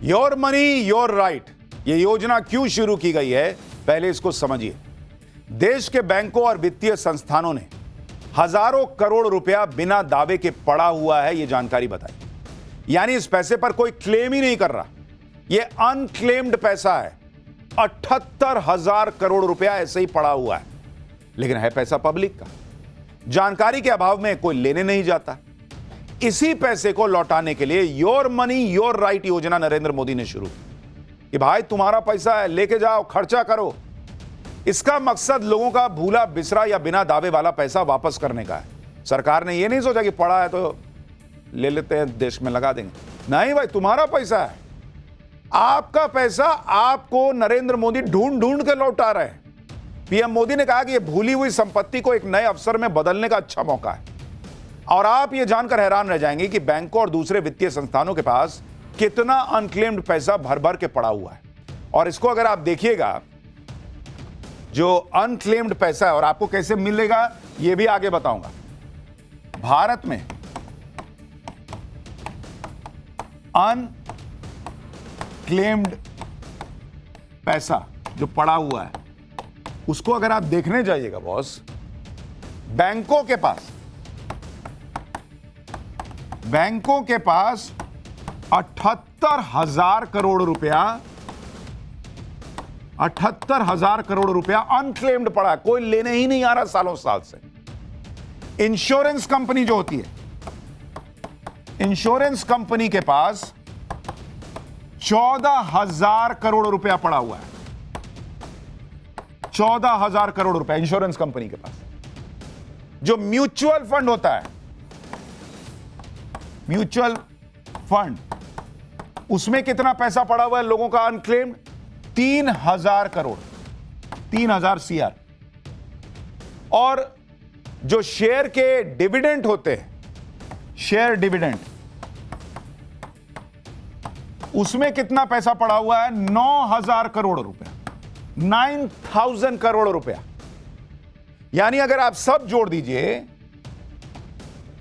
Your money your right, ये योजना क्यों शुरू की गई है, पहले इसको समझिए। देश के बैंकों और वित्तीय संस्थानों ने हजारों करोड़ रुपया बिना दावे के पड़ा हुआ है, यह जानकारी बताई। यानी इस पैसे पर कोई क्लेम ही नहीं कर रहा, यह अनक्लेम्ड पैसा है। 78,000 करोड़ रुपया ऐसे ही पड़ा हुआ है, लेकिन है पैसा पब्लिक का। जानकारी के अभाव में कोई लेने नहीं जाता। इसी पैसे को लौटाने के लिए योर मनी योर राइट योजना नरेंद्र मोदी ने शुरू की कि भाई तुम्हारा पैसा है, लेके जाओ, खर्चा करो। इसका मकसद लोगों का भूला बिसरा या बिना दावे वाला पैसा वापस करने का है। सरकार ने यह नहीं सोचा कि पड़ा है तो ले लेते हैं, देश में लगा देंगे। नहीं भाई, तुम्हारा पैसा है, आपका पैसा आपको नरेंद्र मोदी ढूंढ ढूंढ के लौटा रहे हैं। पीएम मोदी ने कहा कि यह भूली हुई संपत्ति को एक नए अवसर में बदलने का अच्छा मौका है। और आप यह जानकर हैरान रह जाएंगे कि बैंकों और दूसरे वित्तीय संस्थानों के पास कितना अनक्लेम्ड पैसा भर भर के पड़ा हुआ है। और इसको अगर आप देखिएगा, जो अनक्लेम्ड पैसा है और आपको कैसे मिलेगा यह भी आगे बताऊंगा। भारत में अनक्लेम्ड पैसा जो पड़ा हुआ है, उसको अगर आप देखने जाइएगा बॉस, बैंकों के पास 78,000 करोड़ रुपया, 78,000 करोड़ रुपया अनक्लेम्ड पड़ा है, कोई लेने ही नहीं आ रहा सालों साल से। इंश्योरेंस कंपनी जो होती है, इंश्योरेंस कंपनी के पास 14,000 करोड़ रुपया पड़ा हुआ है। 14,000 करोड़ रुपया इंश्योरेंस कंपनी के पास। जो म्यूचुअल फंड होता है, म्यूचुअल फंड, उसमें कितना पैसा पड़ा हुआ है लोगों का अनक्लेम्ड? 3,000 करोड़, 3,000 CR। और जो शेयर के डिविडेंड होते हैं, शेयर डिविडेंड, उसमें कितना पैसा पड़ा हुआ है? 9,000 करोड़ रुपया, 9,000 करोड़ रुपया। यानी अगर आप सब जोड़ दीजिए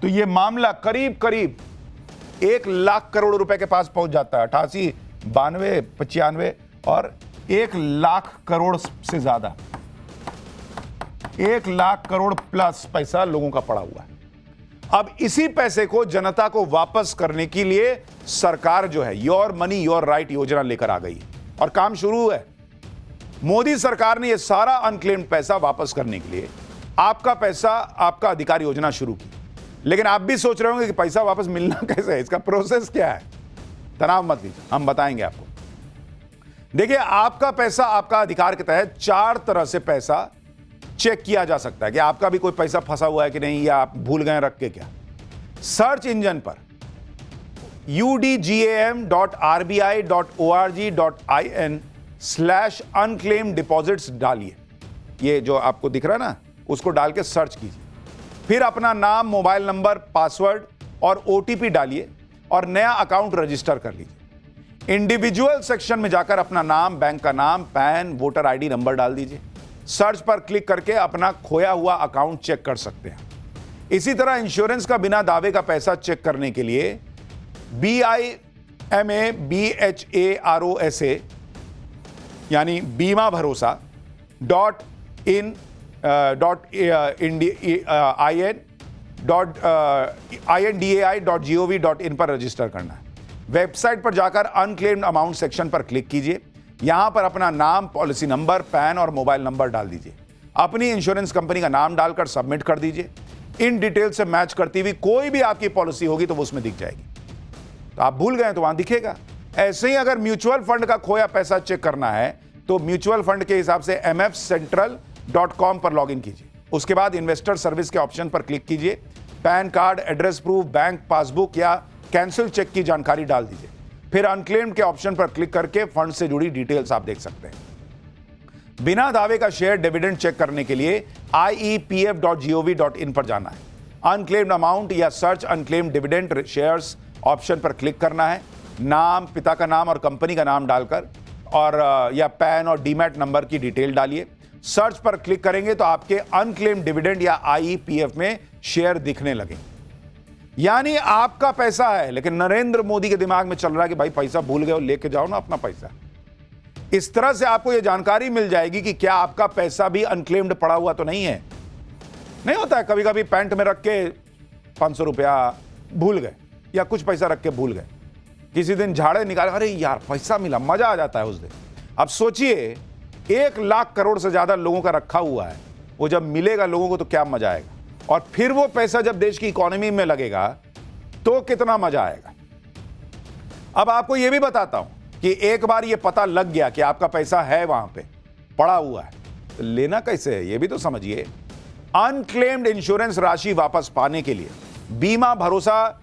तो यह मामला करीब करीब 1 लाख करोड़ रुपए के पास पहुंच जाता है। 88, 92, 95 और 1 लाख करोड़ से ज्यादा, 1 लाख करोड़ प्लस पैसा लोगों का पड़ा हुआ है। अब इसी पैसे को जनता को वापस करने के लिए सरकार जो है योर मनी योर राइट योजना लेकर आ गई और काम शुरू है। मोदी सरकार ने यह सारा अनक्लेम्ड पैसा वापस करने के लिए आपका पैसा आपका अधिकार योजना शुरू की। लेकिन आप भी सोच रहे होंगे कि पैसा वापस मिलना कैसे है, इसका प्रोसेस क्या है। तनाव मत लीजिए, हम बताएंगे आपको। देखिए, आपका पैसा आपका अधिकार के तहत 4 तरह से पैसा चेक किया जा सकता है कि आपका भी कोई पैसा फंसा हुआ है कि नहीं, या आप भूल गए रख के क्या। सर्च इंजन पर udgam.rbi.org.in/unclaimed deposits डालिए। ये जो आपको दिख रहा है ना, उसको डाल के सर्च कीजिए। फिर अपना नाम, मोबाइल नंबर, पासवर्ड और OTP डालिए और नया अकाउंट रजिस्टर कर लीजिए। इंडिविजुअल सेक्शन में जाकर अपना नाम, बैंक का नाम, पैन, वोटर ID नंबर डाल दीजिए। सर्च पर क्लिक करके अपना खोया हुआ अकाउंट चेक कर सकते हैं। इसी तरह इंश्योरेंस का बिना दावे का पैसा चेक करने के लिए BIMABHAROSA यानी बीमा भरोसा .indai.gov.in पर रजिस्टर करना है। वेबसाइट पर जाकर अनक्लेम्ड अमाउंट सेक्शन पर क्लिक कीजिए। यहां पर अपना नाम, पॉलिसी नंबर, पैन और मोबाइल नंबर डाल दीजिए। अपनी इंश्योरेंस कंपनी का नाम डालकर सबमिट कर दीजिए। इन डिटेल से मैच करती हुई कोई भी आपकी पॉलिसी होगी तो वो उसमें दिख जाएगी। तो आप भूल गए तो वहां दिखेगा। ऐसे ही अगर म्यूचुअल फंड का खोया पैसा चेक करना है तो म्यूचुअल फंड के हिसाब से mfcentral.com पर लॉगिन कीजिए। उसके बाद इन्वेस्टर सर्विस के ऑप्शन पर क्लिक कीजिए। Pan card, address proof, bank passbook या कैंसिल चेक की जानकारी डाल दीजिए। फिर अनक्लेम्ड के ऑप्शन पर क्लिक करके फंड से जुड़ी डिटेल्स आप देख सकते हैं। बिना दावे का शेयर डिविडेंड चेक करने के लिए iepf.gov.in पर जाना है। अनक्लेम्ड अमाउंट या search unclaimed dividend shares option पर क्लिक करना है। नाम, पिता का नाम और कंपनी का नाम डालकर और या पैन और डीमैट नंबर की डिटेल डालिए। सर्च पर क्लिक करेंगे तो आपके अनक्लेम्ड डिविडेंड या IEPF में शेयर दिखने लगेंगे। यानी आपका पैसा है, लेकिन नरेंद्र मोदी के दिमाग में चल रहा है कि भाई पैसा भूल गए हो, लेके जाओ ना अपना पैसा। इस तरह से आपको यह जानकारी मिल जाएगी कि क्या आपका पैसा भी अनक्लेम्ड पड़ा हुआ तो नहीं है। नहीं होता है कभी कभी पैंट में रख के 500 रुपया भूल गए या कुछ पैसा रख के भूल गए, किसी दिन झाड़े निकाले, अरे यार पैसा मिला, मजा आ जाता है उस दिन। अब सोचिए 1 लाख करोड़ से ज्यादा लोगों का रखा हुआ है, वो जब मिलेगा लोगों को तो क्या मजा आएगा, और फिर वो पैसा जब देश की इकोनॉमी में लगेगा तो कितना मजा आएगा। अब आपको यह भी बताता हूं कि एक बार ये पता लग गया कि आपका पैसा है वहां पे पड़ा हुआ है, तो लेना कैसे है ये भी तो समझिए। अनक्लेम्ड इंश्योरेंस राशि वापस पाने के लिए बीमा भरोसा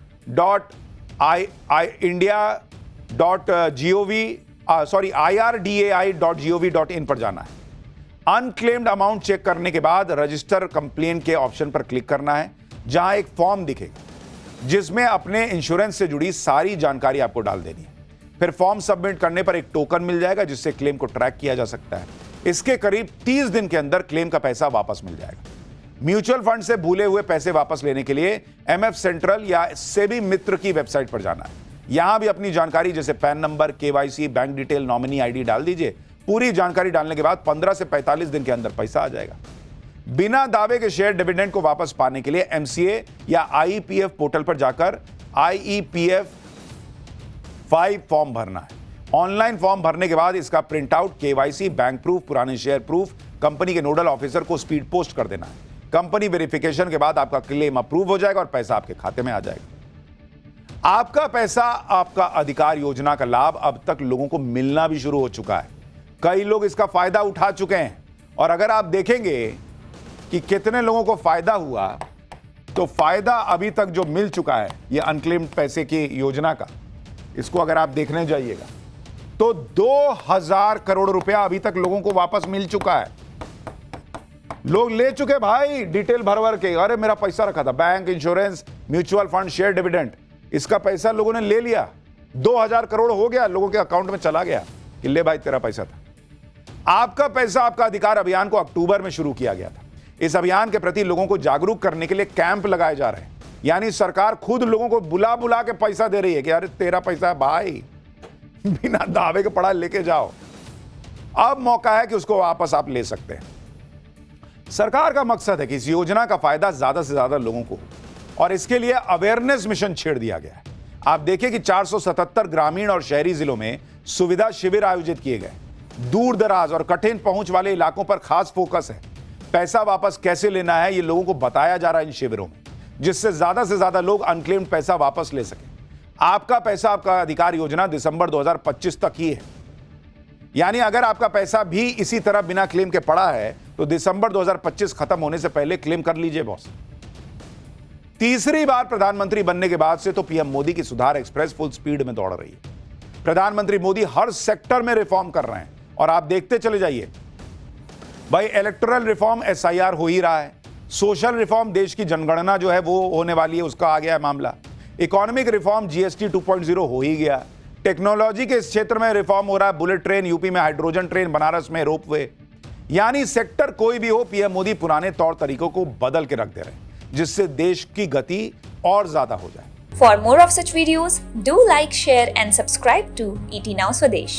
IRDAI.gov.in पर जाना है। अनक्लेम्ड अमाउंट चेक करने के बाद रजिस्टर कंप्लेन के ऑप्शन पर क्लिक करना है, जहां एक फॉर्म दिखेगा जिसमें अपने इंश्योरेंस से जुड़ी सारी जानकारी आपको डाल देनी है। फिर फॉर्म सबमिट करने पर एक टोकन मिल जाएगा जिससे क्लेम को ट्रैक किया जा सकता है। इसके करीब 30 दिन के अंदर क्लेम का पैसा वापस मिल जाएगा। म्यूचुअल फंड से भूले हुए पैसे वापस लेने के लिए MF सेंट्रल या सेबी मित्र की वेबसाइट पर जाना है। यहां भी अपनी जानकारी जैसे pan number, KYC, bank detail, nominee ID डाल दीजिए। पूरी जानकारी डालने के बाद 15 से 45 दिन के अंदर पैसा आ जाएगा। बिना दावे के शेयर डिविडेंड को वापस पाने के लिए MCA या IEPF पोर्टल पर जाकर IEPF 5 फॉर्म भरना है। ऑनलाइन फॉर्म भरने के बाद इसका print out, KYC, bank proof, पुराने शेयर प्रूफ कंपनी के नोडल ऑफिसर को स्पीड पोस्ट कर देना है। कंपनी वेरिफिकेशन के बाद आपका क्लेम अप्रूव हो जाएगा और पैसा आपके खाते में आ जाएगा। आपका पैसा आपका अधिकार योजना का लाभ अब तक लोगों को मिलना भी शुरू हो चुका है। कई लोग इसका फायदा उठा चुके हैं, और अगर आप देखेंगे कि कितने लोगों को फायदा हुआ, तो फायदा अभी तक जो मिल चुका है ये अनक्लेम्ड पैसे की योजना का, इसको अगर आप देखने जाइएगा तो 2000 करोड़ रुपया अभी तक लोगों को वापस मिल चुका है। लोग ले चुके भाई डिटेल भर के, अरे मेरा पैसा रखा था, bank, insurance, mutual fund, share dividend, इसका पैसा लोगों ने ले लिया। 2000 करोड़ हो गया, लोगों के अकाउंट में चला गया कि ले भाई तेरा पैसा था। आपका पैसा आपका अधिकार अभियान को अक्टूबर में शुरू किया गया था। इस अभियान के प्रति लोगों को जागरूक करने के लिए कैंप लगाए जा रहे हैं, यानी सरकार खुद लोगों को बुला बुला के पैसा दे रही है कि अरे तेरा पैसा है भाई, बिना दावे के पड़ा लेके जाओ। अब मौका है कि उसको वापस आप ले सकते हैं। सरकार का मकसद है कि इस योजना का फायदा ज्यादा से ज्यादा लोगों को, और इसके लिए अवेयरनेस मिशन छेड़ दिया गया है। आप देखिए कि 477 ग्रामीण और शहरी जिलों में सुविधा शिविर आयोजित किए गए। दूर दराज और कठिन पहुंच वाले इलाकों पर खास फोकस है। पैसा वापस कैसे लेना है ये लोगों को बताया जा रहा है इन शिविरों में, जिससे ज्यादा लोग अनक्लेम्ड पैसा वापस ले सकें। आपका पैसा आपका अधिकार योजना दिसंबर 2025 तक ही है, यानी अगर आपका पैसा भी इसी तरह बिना क्लेम के पड़ा है तो दिसंबर 2025 खत्म होने से पहले क्लेम कर लीजिए बॉस। तीसरी बार प्रधानमंत्री बनने के बाद से तो पीएम मोदी की सुधार एक्सप्रेस फुल स्पीड में दौड़ रही है। प्रधानमंत्री मोदी हर सेक्टर में रिफॉर्म कर रहे हैं, और आप देखते चले जाइए भाई, इलेक्टोरल रिफॉर्म SIR हो ही रहा है, सोशल रिफॉर्म देश की जनगणना जो है वो होने वाली है, उसका आ गया है मामला, इकोनॉमिक रिफॉर्म GST 2.0 हो ही गया, टेक्नोलॉजी के इस क्षेत्र में रिफॉर्म हो रहा है, बुलेट ट्रेन यूपी में, हाइड्रोजन ट्रेन बनारस में, रोपवे, यानी सेक्टर कोई भी हो, पीएम मोदी पुराने तौर तरीकों को बदल के रख दे रहे हैं, जिससे देश की गति और ज्यादा हो जाए। For more of such videos, do like, share and subscribe to ET Now Swadesh.